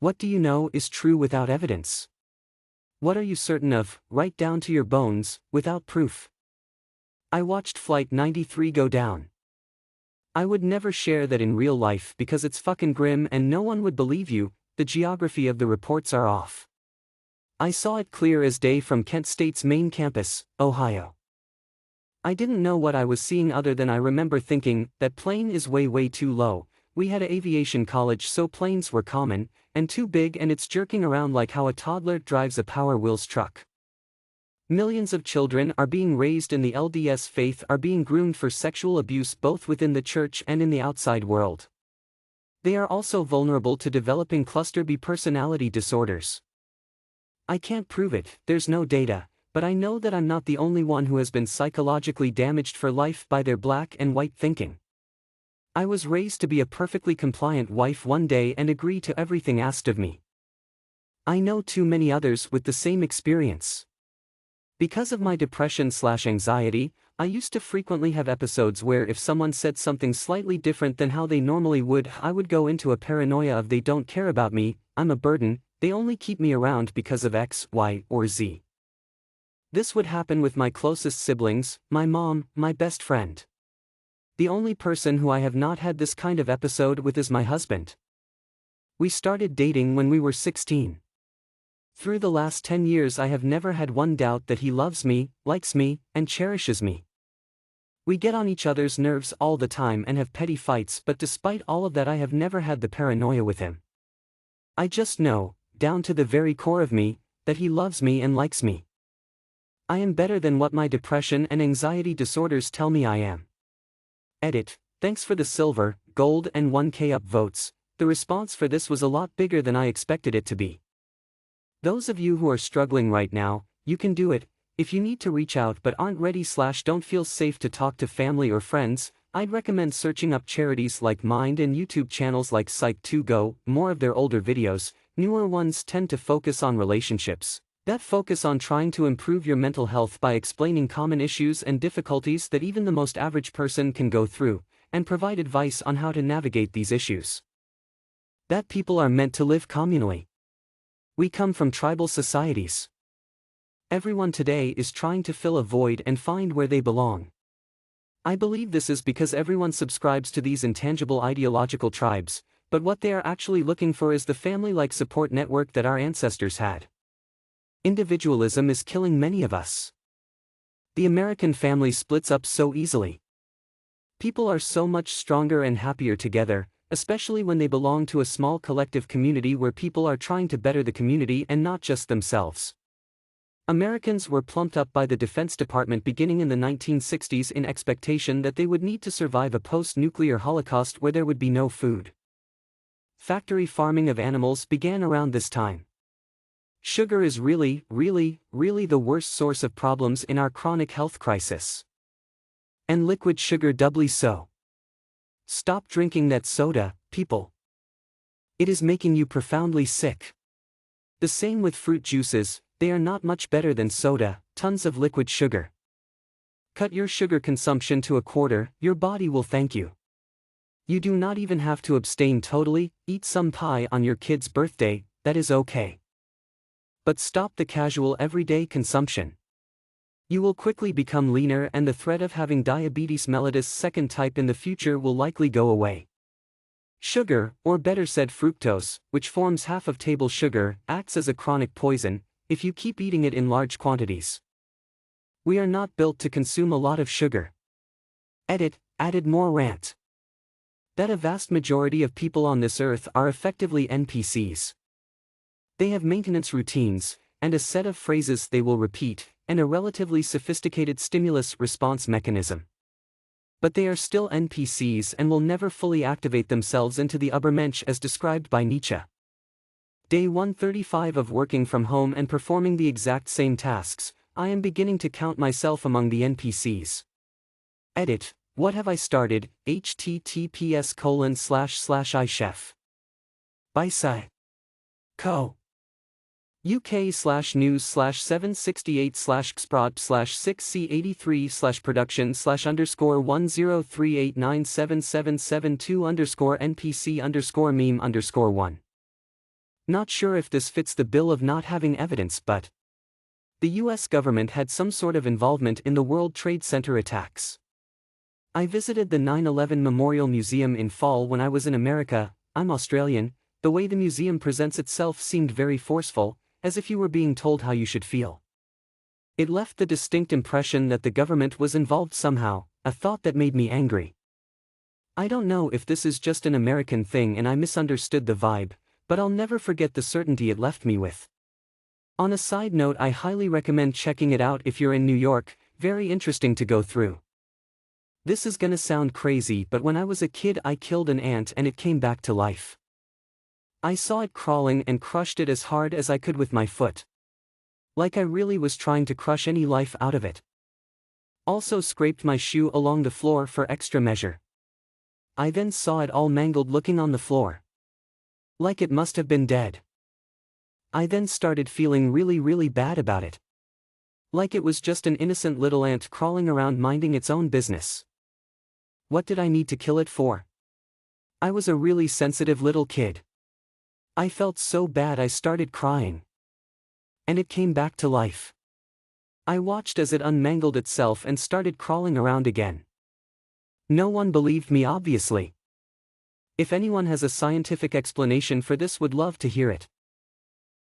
What do you know is true without evidence? What are you certain of, right down to your bones, without proof? I watched Flight 93 go down. I would never share that in real life because it's fucking grim and no one would believe you. The geography of the reports are off. I saw it clear as day from Kent State's main campus, Ohio. I didn't know what I was seeing other than I remember thinking, that plane is way too low. We had an aviation college so planes were common, and too big and it's jerking around like how a toddler drives a Power Wheels truck. Millions of children are being raised in the LDS faith are being groomed for sexual abuse both within the church and in the outside world. They are also vulnerable to developing cluster B personality disorders. I can't prove it, there's no data, but I know that I'm not the only one who has been psychologically damaged for life by their black and white thinking. I was raised to be a perfectly compliant wife one day and agree to everything asked of me. I know too many others with the same experience. Because of my depression/anxiety, I used to frequently have episodes where if someone said something slightly different than how they normally would, I would go into a paranoia of they don't care about me, I'm a burden, they only keep me around because of X, Y, or Z. This would happen with my closest siblings, my mom, my best friend. The only person who I have not had this kind of episode with is my husband. We started dating when we were 16. Through the last 10 years I have never had one doubt that he loves me, likes me, and cherishes me. We get on each other's nerves all the time and have petty fights, but despite all of that I have never had the paranoia with him. I just know, down to the very core of me, that he loves me and likes me. I am better than what my depression and anxiety disorders tell me I am. Edit, thanks for the silver, gold and 1K up votes. The response for this was a lot bigger than I expected it to be. Those of you who are struggling right now, you can do it. If you need to reach out but aren't ready/don't feel safe to talk to family or friends, I'd recommend searching up charities like Mind and YouTube channels like Psych2Go. More of their older videos, newer ones tend to focus on relationships that focus on trying to improve your mental health by explaining common issues and difficulties that even the most average person can go through, and provide advice on how to navigate these issues. That people are meant to live communally. We come from tribal societies. Everyone today is trying to fill a void and find where they belong. I believe this is because everyone subscribes to these intangible ideological tribes, but what they are actually looking for is the family-like support network that our ancestors had. Individualism is killing many of us. The American family splits up so easily. People are so much stronger and happier together, especially when they belong to a small collective community where people are trying to better the community and not just themselves. Americans were plumped up by the Defense Department beginning in the 1960s in expectation that they would need to survive a post-nuclear holocaust where there would be no food. Factory farming of animals began around this time. Sugar is really the worst source of problems in our chronic health crisis. And liquid sugar doubly so. Stop drinking that soda, people. It is making you profoundly sick. The same with fruit juices, they are not much better than soda, tons of liquid sugar. Cut your sugar consumption to a quarter, your body will thank you. You do not even have to abstain totally, eat some pie on your kid's birthday, that is okay. But stop the casual everyday consumption. You will quickly become leaner and the threat of having diabetes mellitus second type in the future will likely go away. Sugar, or better said fructose, which forms half of table sugar, acts as a chronic poison, if you keep eating it in large quantities. We are not built to consume a lot of sugar. Edit, added more rant. That a vast majority of people on this earth are effectively NPCs. They have maintenance routines, and a set of phrases they will repeat, and a relatively sophisticated stimulus-response mechanism. But they are still NPCs and will never fully activate themselves into the Übermensch as described by Nietzsche. Day 135 of working from home and performing the exact same tasks, I am beginning to count myself among the NPCs. Edit, what have I started? https://ichef. By Sai. Co. UK/news/768/sprod/6C83/production/_1038977772_NPC_meme_1. Not sure if this fits the bill of not having evidence, but the US government had some sort of involvement in the World Trade Center attacks. I visited the 9/11 Memorial Museum in fall when I was in America. I'm Australian. The way the museum presents itself seemed very forceful, as if you were being told how you should feel. It left the distinct impression that the government was involved somehow, a thought that made me angry. I don't know if this is just an American thing and I misunderstood the vibe, but I'll never forget the certainty it left me with. On a side note, I highly recommend checking it out if you're in New York, very interesting to go through. This is gonna sound crazy, but when I was a kid I killed an ant and it came back to life. I saw it crawling and crushed it as hard as I could with my foot. Like I really was trying to crush any life out of it. Also scraped my shoe along the floor for extra measure. I then saw it all mangled looking on the floor. Like it must have been dead. I then started feeling really bad about it. Like it was just an innocent little ant crawling around minding its own business. What did I need to kill it for? I was a really sensitive little kid. I felt so bad I started crying. And it came back to life. I watched as it unmangled itself and started crawling around again. No one believed me, obviously. If anyone has a scientific explanation for this, would love to hear it.